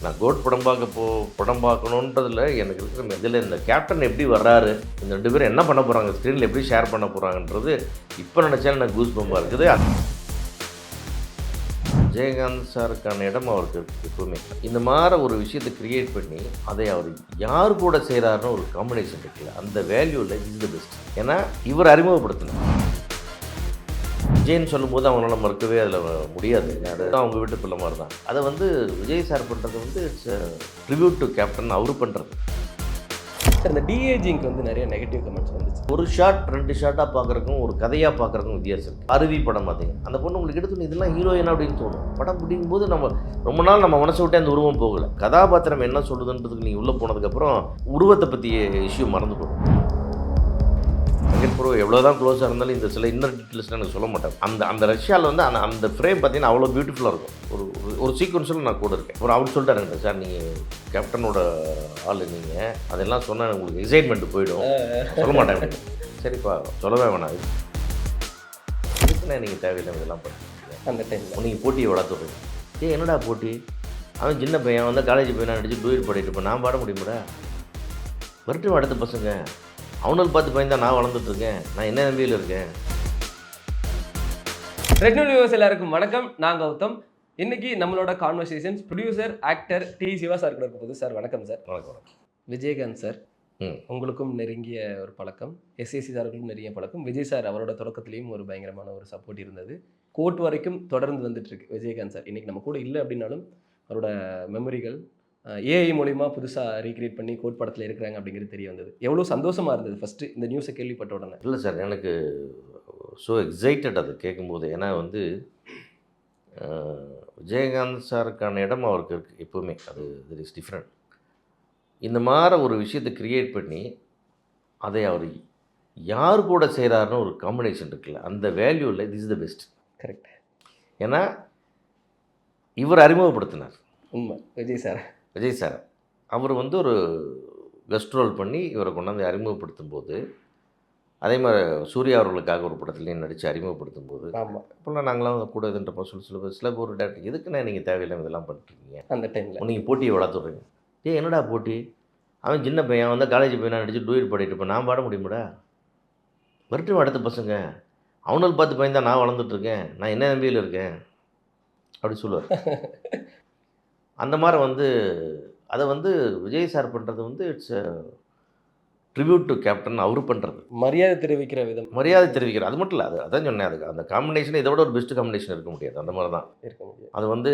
நான் கோட் படம் பார்க்கணுன்றதுல எனக்கு இருக்கிற இதில் இந்த கேப்டன் எப்படி வர்றாரு, இந்த 2 பேரும் என்ன பண்ண போகிறாங்க, ஸ்க்ரீனில் எப்படி ஷேர் பண்ண போகிறாங்கன்றது இப்போ நினச்சாலும் எனக்கு கூஸ் பம்பாக இருக்குது. விஜயகாந்த் சாருக்கான இடம் அவருக்கு எப்பவுமே இந்த மாதிரி ஒரு விஷயத்தை கிரியேட் பண்ணி அதை அவர் யார் கூட செய்கிறாருன்னு ஒரு காம்பினேஷன் இருக்குல்ல, அந்த வேல்யூவில் இஸ் த பெஸ்ட். ஏன்னா இவர் அறிமுகப்படுத்தினார். விஜய்ன்னு சொல்லும்போது அவங்களால மறுக்கவே அதில் முடியாது. அது அவங்க வீட்டு பிள்ளை மாதிரி தான். அதை வந்து விஜய் சார் பண்ணுறது வந்து இட்ஸ் ட்ரிபியூட் டு கேப்டன் அவர் பண்ணுறது. சார் இந்த டிஏஜிங்க்கு வந்து நிறைய நெகட்டிவ் கமெண்ட்ஸ் வந்துச்சு. ஒரு ஷாட் 2 ஷாட்டாக பார்க்குறக்கும் ஒரு கதையாக பார்க்குறக்கும் வித்தியாசம் இருக்குது. அருவி படம் பார்த்தீங்க, அந்த பொண்ணு உங்களுக்கு எடுத்து இதெல்லாம் ஹீரோயினா அப்படின்னு தோணும். படம் பிடிக்கும் போது நம்ம ரொம்ப நாள் நம்ம மனசை விட்டே அந்த உருவம் போகலை. கதாபாத்திரம் என்ன சொல்லுதுன்றதுக்கு நீங்கள் உள்ளே போனதுக்கப்புறம் உருவத்தை பற்றிய இஷ்யூ மறந்து போகும். வெங்கட் பிரபு எவ்வளோ தான் க்ளோஸாக இருந்தாலும் இந்த சில இன்னர் டீட்டெயில்ஸ்லாம் எனக்கு சொல்ல மாட்டேன். அந்த ரஷ்யாவில் வந்து அந்த ஃப்ரேம் பார்த்தீங்கன்னா அவ்வளோ பியூட்டிஃபுல்லாக இருக்கும். ஒரு சீக்வன்ஸில் நான் கூட இருக்கேன். அவர் சொல்லிட்டாருங்க, சார் நீங்கள் கேப்டனோட ஆள் நீங்கள் அதெல்லாம் சொன்னால் உங்களுக்கு எக்ஸைட்மெண்ட் போயிடும், சொல்ல மாட்டேன் அப்படின்னு. சரிப்பா சொல்லவே வேணாம், இதுக்குன்னா நீங்கள் தேவையில்லை இதெல்லாம் பண்ணுறீங்க. அந்த டைமில் நீங்கள் போட்டியை வளர்த்துடுறீங்க. என்னடா போட்டி, அவன் சின்ன பையன் வந்து காலேஜ் பையனாக நடிச்சு டூயட் பாடிட்டு இருப்பேன், நான் பாட முடியுமாடா, வரட்டும் அடுத்த பசங்க, அவனுக்கு பார்த்து பயந்தா நான் வளர்ந்துட்டுருக்கேன், நான் என்ன நம்பியில் இருக்கேன். ரெட் நியூஸ் வியூவர்ஸ் எல்லாருக்கும் வணக்கம், நான் கௌதம். இன்னைக்கு நம்மளோட conversations producer actor T Siva sir கூட இருக்க போகுது. சார் வணக்கம் சார். வணக்கம். விஜயகாந்த் சார், உங்களுக்கும் நெருங்கிய ஒரு பழக்கம், எஸ்ஏசி சாருக்கும் நெருங்கிய பழக்கம். விஜய் சார் அவரோட தொடக்கத்துலேயும் ஒரு பயங்கரமான ஒரு சப்போர்ட் இருந்தது. கோர்ட் வரைக்கும் தொடர்ந்து வந்துட்டு இருக்கு விஜயகாந்த் சார். இன்னைக்கு நம்ம கூட இல்லை அப்படின்னாலும் அவரோட மெமரிகள் ஏஐ மூலிமா புதுசாக ரீக்ரியேட் பண்ணி கோட் படத்தில் இருக்கிறாங்க அப்படிங்கிறது தெரிய வந்தது. எவ்வளோ சந்தோஷமாக இருந்தது ஃபஸ்ட்டு இந்த நியூஸை கேள்விப்பட்ட உடனே? இல்லை சார், எனக்கு ஸோ எக்ஸைட்டட் அது கேட்கும்போது. ஏன்னா வந்து விஜயகாந்த் சாருக்கான இடம் அவருக்கு இருக்குது எப்போவுமே. அது இட் இஸ் டிஃப்ரெண்ட். இந்த மாதிரி ஒரு விஷயத்தை க்ரியேட் பண்ணி அதை அவர் யார் கூட செய்கிறாருன்னு ஒரு காம்பினேஷன் இருக்குல்ல, அந்த வேல்யூவில் this is the best. Correct. ஏன்னா இவர் அறிமுகப்படுத்தினார். உண்மை. விஜய் சார் அவர் வந்து ஒரு கெஸ்ட் ரோல் பண்ணி இவரை கொண்டாந்து அறிமுகப்படுத்தும் போது, அதே மாதிரி சூர்யா அவர்களுக்காக ஒரு படத்துலேயும் நடித்து அறிமுகப்படுத்தும் போது, ஆமாம், இப்போல்லாம் நாங்களாம் கூட இதுன்றப்போ சில ஒரு டேரக்டர் எதுக்குண்ணே நீங்கள் தேவையில்லாம இதெல்லாம் பண்ணிட்டுருக்கீங்க, அந்த டைமில் நீங்கள் போட்டியை வளர்த்துடுறீங்க. என்னடா போட்டி, அவன் சின்ன பையன் வந்து காலேஜ் பையனாக நடிச்சு டூயட் பாடிட்டு இருப்பேன், நான் பாட முடியுமாடா, வரட்டும் அடுத்த பசங்க, அவனுக்கு பார்த்து பயந்தா நான் வளர்ந்துட்டுருக்கேன், நான் என்ன நம்பியில் இருக்கேன் அப்படி சொல்லுவார். அந்த மாதிரி வந்து அதை வந்து விஜய் சார் பண்ணுறது வந்து இட்ஸ் ட்ரிபியூட் டு கேப்டன் அவர் பண்ணுறது. மரியாதை தெரிவிக்கிற விதம், மரியாதை தெரிவிக்கிறார். அது மட்டும் இல்லை, அதான் சொன்னேன், அதுக்கு அந்த காம்பினேஷன் இதை விட ஒரு பெஸ்ட் காம்பினேஷன் இருக்க முடியாது. அந்த மாதிரி தான் இருக்க முடியாது. அது வந்து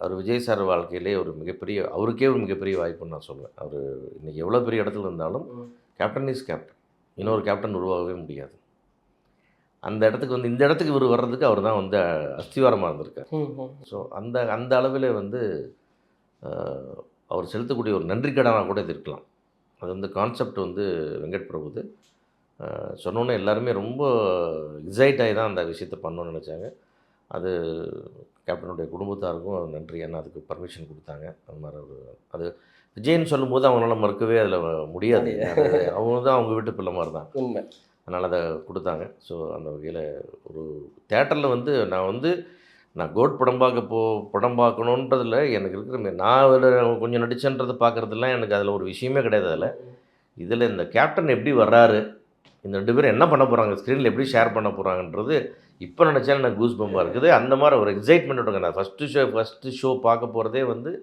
அவர் விஜய் சார் வாழ்க்கையிலே ஒரு மிகப்பெரிய, அவருக்கே ஒரு மிகப்பெரிய வாய்ப்புன்னு நான் சொல்லுவேன். அவர் இன்றைக்கி எவ்வளோ பெரிய இடத்துல இருந்தாலும் கேப்டன் இஸ் கேப்டன். இன்னொரு கேப்டன் உருவாகவே முடியாது. அந்த இடத்துக்கு வந்து இந்த இடத்துக்கு இவர் வர்றதுக்கு அவர் தான் வந்து அஸ்திவாரமாக இருந்திருக்கார். ஸோ அந்த அளவில் வந்து அவர் செலுத்தக்கூடிய ஒரு நன்றி கடனாக கூட இது இருக்கலாம். அது வந்து கான்செப்ட் வந்து வெங்கட் பிரபுது சொன்னோன்னே எல்லாருமே ரொம்ப எக்ஸைட் ஆகி தான் அந்த விஷயத்தை பண்ணணும்னு நினச்சாங்க. அது கேப்டனுடைய குடும்பத்தாருக்கும் அது நன்றி, ஏன்னா அதுக்கு பர்மிஷன் கொடுத்தாங்க. அந்த மாதிரி ஒரு அது விஜய்ன்னு சொல்லும்போது அவங்களால மறுக்கவே அதில் முடியாது. அவங்க தான் அவங்க வீட்டு பிள்ளை மாதிரி தான். உண்மை. அதனால் அதை கொடுத்தாங்க. ஸோ அந்த வகையில் ஒரு தேட்டரில் வந்து நான் கோட் படம் பார்க்கணுன்றதில் எனக்கு இருக்கிற நான் அதில் கொஞ்சம் நடிச்சேன்றதை பார்க்குறதுலாம் எனக்கு அதில் ஒரு விஷயமே கிடையாது. இதில் இந்த கேப்டன் எப்படி வர்றாரு, இந்த 2 பேரும் என்ன பண்ண போகிறாங்க, ஸ்க்ரீனில் எப்படி ஷேர் பண்ண போகிறாங்கன்றது இப்போ நினச்சாலும் எனக்கு கூஸ் பம்பாக இருக்குது. அந்த மாதிரி ஒரு எக்ஸைட்மெண்ட் விட்டுங்க. நான் ஃபஸ்ட்டு ஷோ பார்க்க போகிறதே வந்து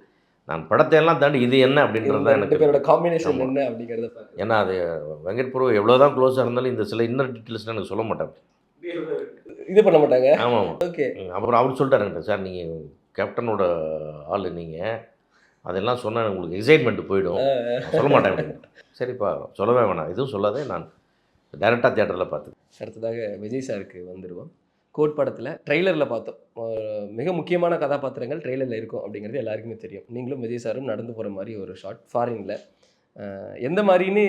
நான் படத்தையெல்லாம் தாண்டி இது என்ன அப்படின்றது தான் எனக்கு காம்பினேஷன் என்ன அப்படிங்கிறத. ஏன்னா அது வெங்கட் பிரபு எவ்வளோ தான் க்ளோஸாக இருந்தாலும் இந்த சில இன்னர் டீட்டெயில்ஸ்லாம் எனக்கு சொல்ல மாட்டேன், இது பண்ண மாட்டாங்க. ஆமாம். ஓகே. அப்புறம் அவர் சொல்லிட்டாருங்க, சார் நீங்கள் கேப்டனோட ஆள் நீங்கள் அதெல்லாம் சொன்னால் உங்களுக்கு எக்ஸைட்மெண்ட் போயிடும், சொல்ல மாட்டேன் அப்படின்னு. சரிப்பா சொல்லவே வேணாம், எதுவும் சொல்லாதே, நான் டைரெக்டாக தியேட்டரில் பார்த்தேன். அடுத்ததாக விஜய் சாருக்கு வந்துடுவோம். கோட் படத்தில் ட்ரெய்லரில் பார்த்தோம், மிக முக்கியமான கதாபாத்திரங்கள் ட்ரெய்லரில் இருக்கும் அப்படிங்கிறது எல்லாருக்குமே தெரியும். நீங்களும் விஜய் சாரும் நடந்து போகிற மாதிரி ஒரு ஷாட் ஃபாரினில், எந்த மாதிரின்னு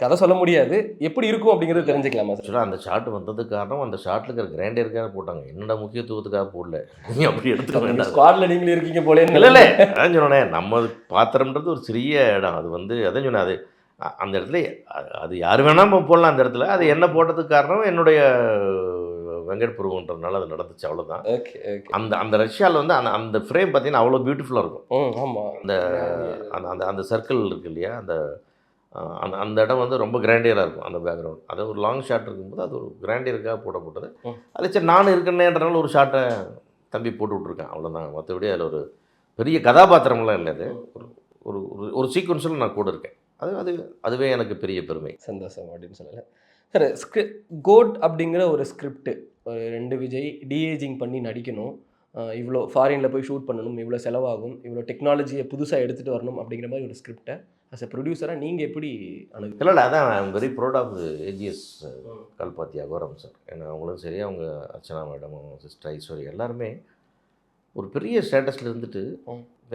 கதை சொல்ல முடியாது, எப்படி இருக்கும் அப்படிங்கிறது தெரிஞ்சுக்கலாமா சார்? ஆக்சுவலாக அந்த ஷாட் வந்ததுக்கு காரணம் அந்த ஷாட்டில் இருக்கிற கிராண்டியருக்காக போட்டாங்க, என்னோட முக்கியத்துவத்துக்காக போடல. நீங்கள் அப்படி எடுத்துக்க வேண்டாம், ஸ்குவாடில் நீங்களும் இருக்கீங்க போலே. இல்லை அதான் சொன்னேன், நம்ம பாத்திரம்ன்றது ஒரு சிறிய இடம். அது வந்து அதான் சொன்னேன், அது அந்த இடத்துல அது யார் வேணால் போடலாம் அந்த இடத்துல. அது என்ன போட்டதுக்கு காரணம் என்னுடைய வெங்கட் பிரபுன்றதுனால அது நடந்துச்சு, அவ்வளோதான். Okay, okay. அந்த அந்த ரஷ்யாவில் வந்து அந்த அந்த ஃப்ரேம் பார்த்தீங்கன்னா அவ்வளோ பியூட்டிஃபுல்லாக இருக்கும். ஆமாம். அந்த அந்த அந்த அந்த சர்க்கிள் இருக்கு இல்லையா, அந்த அந்த அந்த இடம் வந்து ரொம்ப கிராண்டியராக இருக்கும் அந்த பேக்ரவுண்ட். அது ஒரு லாங் ஷாட் இருக்கும்போது அது ஒரு கிராண்டியருக்காக போடப்பட்டது. அது சரி நானும் இருக்கேன்றனால ஒரு ஷாட்டை தம்பி போட்டு விட்ருக்கேன், அவ்வளோதான். மற்றபடி அதில் ஒரு பெரிய கதாபாத்திரம்லாம் இல்லை. அது ஒரு ஒரு ஒரு சீக்வன்ஸில் நான் கூட இருக்கேன். அது அது அதுவே எனக்கு பெரிய பெருமை. சந்தோஷம் அப்படின்னு சொல்லலை சார். கோட் அப்படிங்கிற ஒரு ஸ்கிரிப்ட், ஒரு 2 விஜய் டிஏஜிங் பண்ணி நடிக்கணும், இவ்வளோ ஃபாரினில் போய் ஷூட் பண்ணணும், இவ்வளோ செலவாகும், இவ்வளோ டெக்னாலஜியை புதுசாக எடுத்துகிட்டு வரணும் அப்படிங்கிற மாதிரி ஒரு ஸ்கிரிப்டை அஸ் எ ப்ரொடியூசராக நீங்கள் எப்படி அணுகு? இல்லை அதான் I am very proud of AGS Kalpathi Aghoram sir. ஏன்னா அவங்களும் சரி, அவங்க அர்ச்சனா மேடமும் சிஸ்டர் ஐஸ்வர்யா எல்லாருமே ஒரு பெரிய ஸ்டேட்டஸில் இருந்துட்டு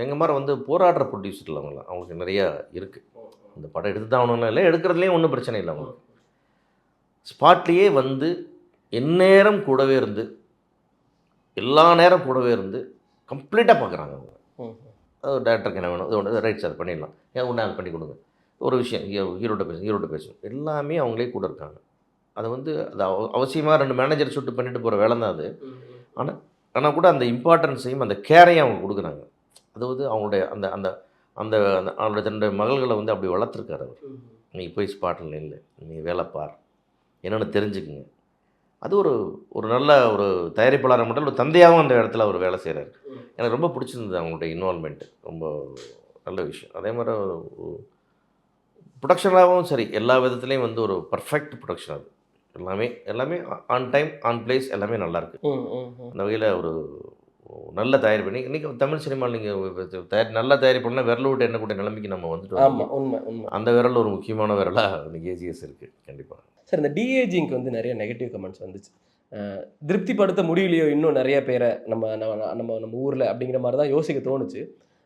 எங்கள் மாதிரி வந்து போராடுற ப்ரொடியூசரில் அவங்களாம் அவங்களுக்கு நிறையா இருக்குது. இந்த படம் எடுத்து தான் ஆகணும்னு இல்லை, எடுக்கிறதுலேயும் ஒன்றும் பிரச்சனை இல்லை. அவங்களுக்கு ஸ்பாட்லேயே வந்து எந்நேரம் கூடவே இருந்து எல்லா நேரம் கூடவே இருந்து கம்ப்ளீட்டாக பார்க்குறாங்க அவங்க. அது டேரக்டருக்கு என்ன வேணும், இது ஒன்று ரைட் சார் பண்ணிடலாம், ஏன் ஒன்று அது பண்ணி கொடுங்க, ஒரு விஷயம் ஹீரோட்ட பேசணும் எல்லாமே அவங்களே கூட இருக்காங்க. அதை வந்து அது அவசியமாக 2 மேனேஜர் சுட்டு பண்ணிட்டு போகிற வேலை தான் அது. ஆனால் கூட அந்த இம்பார்ட்டன்ஸையும் அந்த கேரையும் அவங்க கொடுக்குறாங்க. அதாவது அவங்களுடைய அந்த அந்த அந்த அவங்களுடைய 2 மகள்களை வந்து அப்படி வளர்த்துருக்காரு அவர். நீ போய் ஸ்பாட்டில் இல்லை, நீ வேலை பார், என்னென்னு தெரிஞ்சுக்குங்க. அது ஒரு நல்ல ஒரு தயாரிப்பாளர் மட்டும் ஒரு தந்தையாகவும் அந்த இடத்துல அவர் வேலை செய்கிறார். எனக்கு ரொம்ப பிடிச்சிருந்தது அவங்களுடைய இன்வால்மெண்ட்டு, ரொம்ப நல்ல விஷயம். அதே மாதிரி ப்ரொடக்ஷனாகவும் சரி, எல்லா விதத்துலேயும் வந்து ஒரு பர்ஃபெக்ட் ப்ரொடக்ஷன். அது எல்லாமே ஆன் டைம் ஆன் பிளேஸ் எல்லாமே நல்லாயிருக்கு. அந்த வகையில் ஒரு நல்ல தயாரிப்பு. இன்றைக்கி தமிழ் சினிமாவில் நீங்கள் நல்லா தயாரிப்பு பண்ணால் விரல் விட்டு என்ன கூட நிலைமைக்கு நம்ம வந்துட்டு அந்த விரல் ஒரு முக்கியமான விரலாக இன்றைக்கி ஏஜிஎஸ் இருக்குது. கண்டிப்பாக சார். இந்த டிஏஜிங்க்கு வந்து நிறைய நெகட்டிவ் கமெண்ட்ஸ் வந்துச்சு. திருப்திப்படுத்த முடியலையோ இன்னும் நிறைய பேரை நம்ம நம்ம நம்ம நம்ம ஊரில் அப்படிங்கிற மாதிரி தான் யோசிக்க தோணுச்சு.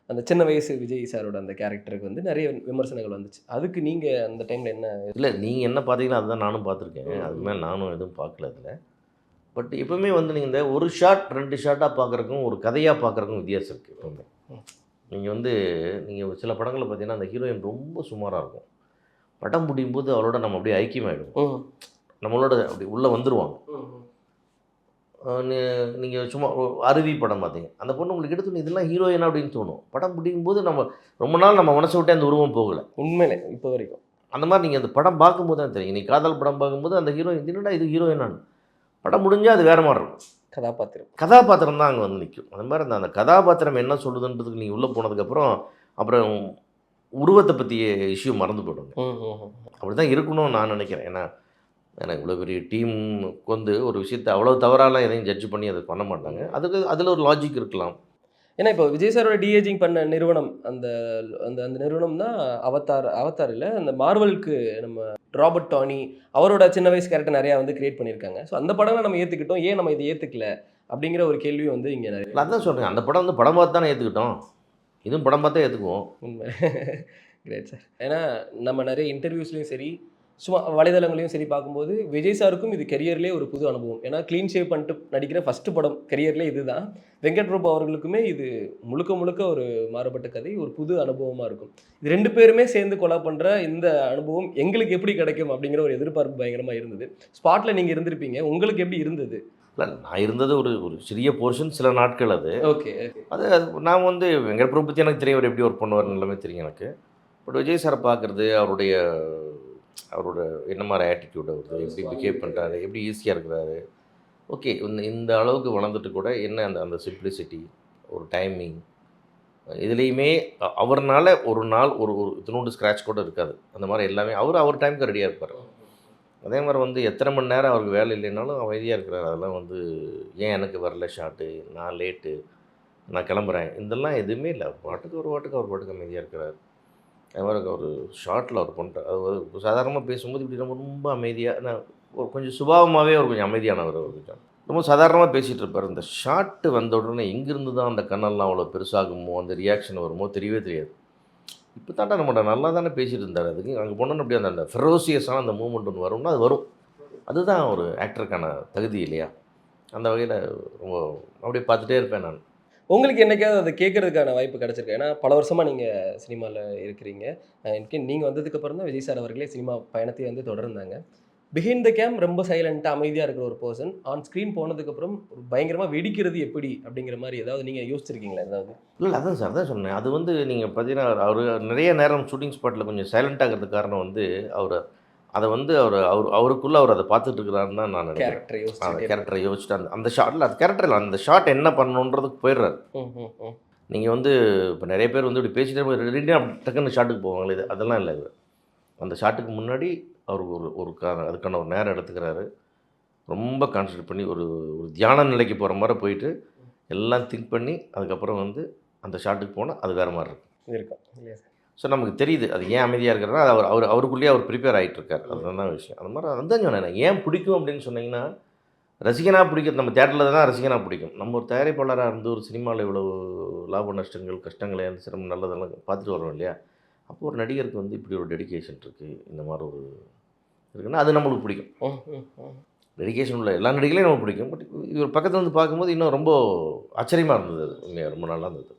அந்த சின்ன வயசு விஜய் சாரோட அந்த கேரக்டருக்கு வந்து நிறைய விமர்சனங்கள் வந்துச்சு. அதுக்கு நீங்கள் அந்த டைமில் என்ன? இல்லை, நீங்கள் என்ன பார்த்தீங்கன்னா அதுதான் நானும் பார்த்துருக்கேன். அதுக்கு மேலே நானும் எதுவும் பார்க்கல அதில். பட் எப்பவுமே வந்து நீங்கள் இந்த ஒரு ஷாட் 2 ஷாட்டாக பார்க்குறக்கும் ஒரு கதையாக பார்க்குறக்கும் வித்தியாசம் இருக்குது. எப்பவுமே நீங்கள் வந்து நீங்கள் சில படங்களில் பார்த்தீங்கன்னா அந்த ஹீரோயின் ரொம்ப சுமாராக இருக்கும், படம் முடியும் போது அவரோட நம்ம அப்படியே ஐக்கியமாகிடுவோம், நம்மளோட அப்படி உள்ளே வந்துடுவாங்க. நீங்கள் சும்மா அருவி படம் பார்த்தீங்க, அந்த பொண்ணு உங்களுக்கு எடுத்து இதெல்லாம் ஹீரோயினா அப்படின்னு தோணும். படம் முடியும் போது நம்ம ரொம்ப நாள் நம்ம மனசை விட்டே அந்த உருவம் போகலை உண்மையிலே இப்போ வரைக்கும். அந்த மாதிரி நீங்கள் அந்த படம் பார்க்கும்போது தான் தெரியும். நீங்கள் காதல் படம் பார்க்கும்போது அந்த ஹீரோயின் என்னடா இது ஹீரோயினான்னு, படம் முடிஞ்சால் அது வேறு மாதிரி இருக்கும். கதாபாத்திரம் தான் அங்கே வந்து நிற்கும். அந்த மாதிரி அந்த கதாபாத்திரம் என்ன சொல்லுதுன்றதுக்கு நீங்கள் உள்ளே போனதுக்கப்புறம் அப்புறம் உருவத்தை பற்றிய இஷ்யூ மறந்து போயிடுங்க. அப்படி தான் இருக்கணும்னு நான் நினைக்கிறேன். ஏன்னா எனக்கு இவ்வளோ பெரிய டீமுக்கு வந்து ஒரு விஷயத்தை அவ்வளோ தவறாலாம் எதையும் ஜட்ஜ் பண்ணி அதை பண்ண மாட்டாங்க. அதில் ஒரு லாஜிக் இருக்கலாம். ஏன்னா இப்போ விஜய் சாரோட டிஏஜிங் பண்ண நிறுவனம் அந்த அந்த அந்த நிறுவனம் தான் அவதார் இல்லை, அந்த மார்வலுக்கு நம்ம ராபர்ட் டானி அவரோட சின்ன வயசு கேரக்டர் நிறையா வந்து கிரியேட் பண்ணியிருக்காங்க. ஸோ அந்த படங்களை நம்ம ஏற்றுக்கிட்டோம், ஏன் நம்ம இதை ஏற்றுக்கல அப்படிங்கிற ஒரு கேள்வி வந்து இங்கே நிறைய. அதான் சொல்கிறேன், அந்த படம் வந்து படம் பார்த்து தானே ஏற்றுக்கிட்டோம், இதுவும் படம் பார்த்தே ஏற்றுக்குவோம். உண்மை. Great sir. ஏன்னா நம்ம நிறைய இன்டர்வியூஸ்லையும் சரி சும்மா வலைதளங்களையும் சரி பார்க்கும்போது விஜய் சாருக்கும் இது கெரியர்லேயே ஒரு புது அனுபவம். ஏன்னா க்ளீன் ஷேவ் பண்ணிட்டு நடிக்கிற ஃபஸ்ட்டு படம் கெரியர்லேயே இது தான். வெங்கட் பிரபு அவர்களுக்குமே இது முழுக்க ஒரு மாறுபட்ட கதை, ஒரு புது அனுபவமாக இருக்கும். இது 2 பேருமே சேர்ந்து கொலா பண்ணுற இந்த அனுபவம் எங்களுக்கு எப்படி கிடைக்கும் அப்படிங்கிற ஒரு எதிர்பார்ப்பு பயங்கரமாக இருந்தது. ஸ்பாட்டில் நீங்கள் இருந்திருப்பீங்க, உங்களுக்கு எப்படி இருந்தது? இல்லை, நான் இருந்தது ஒரு சிறிய போர்ஷன், சில நாட்கள். அது ஓகே. அது நான் வந்து வெங்கட் பிரபு பற்றி எனக்கு தெரியும், அவர் எப்படி ஒர்க் பண்ணுவார் எல்லாமே தெரியும் எனக்கு. பட் விஜய் சாரை பார்க்குறது, அவரோட என்ன மாதிரி ஆட்டிடியூட், அவர் எப்படி பிஹேவ் பண்ணுறாரு, எப்படி ஈஸியாக இருக்கிறாரு, ஓகே இந்த அளவுக்கு வளர்ந்துட்டு கூட என்ன அந்த அந்த சிம்பிளிசிட்டி, ஒரு டைமிங், இதுலேயுமே அவர்னால ஒரு நாள் ஒரு இத்தினோண்டு ஸ்க்ராட்ச் கூட இருக்காது. அந்த மாதிரி எல்லாமே அவர் டைமுக்கு ரெடியாக இருப்பார். அதே மாதிரி வந்து எத்தனை மணி நேரம் அவருக்கு வேலை இல்லைனாலும் அமைதியாக இருக்கிறார். அதெல்லாம் வந்து ஏன் எனக்கு வரல ஷாட்டு, நான் லேட்டு, நான் கிளம்புறேன், இதெல்லாம் எதுவுமே இல்லை. அவர் பாட்டுக்கு அமைதியாக இருக்கிறார். அது மாதிரி ஒரு ஷார்ட்டில் அவர் பண்ணுறார். அது சாதாரணமாக பேசும்போது இப்படி ரொம்ப அமைதியாக, நான் ஒரு கொஞ்சம் சுபாவமாகவே அவர் கொஞ்சம் அமைதியானவர். அவர் கொஞ்சம் ரொம்ப சாதாரணமாக பேசிகிட்டு இருப்பார். இந்த ஷார்ட்டு வந்த உடனே எங்கேருந்து தான் அந்த கண்ணெல்லாம் அவ்வளோ பெருசாகுமோ, அந்த ரியாக்ஷன் வருமோ தெரியவே தெரியாது. இப்போ தாண்டா நம்மகிட்ட நல்லா தானே பேசிகிட்டு இருந்தார். அதுக்கு அங்கே போனோன்னு அப்படியே அந்த ஃபெரோசியஸான அந்த மூமெண்ட் ஒன்று வரும்னா அது வரும். அதுதான் ஒரு ஆக்டருக்கான தகுதி இல்லையா? அந்த வகையில் ரொம்ப அப்படியே பார்த்துட்டே இருப்பேன் நான். உங்களுக்கு என்னைக்காவது அதை கேட்கறதுக்கான வாய்ப்பு கிடச்சிருக்கு? ஏன்னா பல வருஷமாக நீங்கள் சினிமாவில் இருக்கிறீங்க. நீங்கள் வந்ததுக்கப்புறம் தான் விஜய் சார் அவர்களே சினிமா பயணத்தை வந்து தொடர்ந்தாங்க. பிஹைண்ட் த கேம் ரொம்ப சைலண்ட்டாக அமைதியாக இருக்கிற ஒரு பர்சன் ஆன் ஸ்க்ரீன் போனதுக்கப்புறம் பயங்கரமாக வெடிக்கிறது எப்படி அப்படிங்கிற மாதிரி ஏதாவது நீங்கள் யோசிச்சிருக்கீங்களா ஏதாவது? இல்லை அதான் சார் அதான் சொன்னேன். அது வந்து நீங்கள் பார்த்தீங்கன்னா, அவரு நிறைய நேரம் ஷூட்டிங் ஸ்பாட்டில கொஞ்சம் சைலண்ட் ஆகுறதுக்கு காரணம் வந்து, அவரு அத வந்து அவருக்குள்ள அவர் அத பார்த்துட்டு இருக்கிறாருன்னு தான் நான் நினைக்கிறேன். கேரக்டரை அந்த யோசிச்சுட்டே கேரக்டரை யோசிச்சுட்டு அந்த ஷாட்ல அது கேரக்டர் இல்ல. அந்த ஷாட் என்ன பண்ணணுன்றதுக்கு போயிடுறாரு. ம் ம் ம் நீங்க வந்து இப்ப நெறைய பேர் வந்து இப்படி பேசிட்டே டக்குன்னு ஷாட்டுக்கு போவாங்களே, அதெல்லாம் இல்ல இவரு. அந்த ஷாட்டுக்கு முன்னாடி அவர் அதுக்கான ஒரு நேரம் எடுத்துக்கிறாரு. ரொம்ப கான்சன்ட்ரேட் பண்ணி ஒரு ஒரு தியான நிலைக்கு போற மாரி போயிட்டு, எல்லாம் திங்க் பண்ணி, அதுக்கப்புறம் வந்து அந்த ஷாட்டுக்கு போனா, அது வேற மாரி இருக்கும். இருக்கும் இல்லையா சார்? ஸோ நமக்கு தெரியுது. அது ஏன் அமைதியா இருக்கிறாருன்னா, அது அவருக்குள்ளேயே அவர் ப்ரிப்பேர் ஆயிட்டு இருக்காரு. அதுதான் விஷயம். அந்த மாரி அதான் சொன்னேன். ஏன் பிடிக்கும் அப்படின்னு சொன்னீங்கன்னா, ரசிகனா பிடிக்கிறது நம்ம தியேட்டர்ல தான் ரசிகனா பிடிக்கும். நம்ம ஒரு தயாரிப்பாளரா இருந்து ஒரு சினிமால இவ்வளவு லாப நஷ்டங்கள், கஷ்டங்களை, அந்த சிரமம் நல்லதெல்லாம் பார்த்துட்டு வரோம் இல்லையா? அப்போ ஒரு நடிகருக்கு வந்து இப்படி ஒரு டெடிகேஷன் இருக்கு. இந்த மாரி ஒரு இருக்குன்னா, அது நம்மளுக்கு பிடிக்கும். ம் ம் ம் டெடிகேஷன் உள்ள எல்லா நடிகர்களையும் நமக்கு பிடிக்கும். பட் இவர் பக்கத்துல வந்து பார்க்கும்போது இன்னும் ரொம்ப ஆச்சரியமா இருந்தது அது. உண்மையா ரொம்ப நல்லா இருந்தது.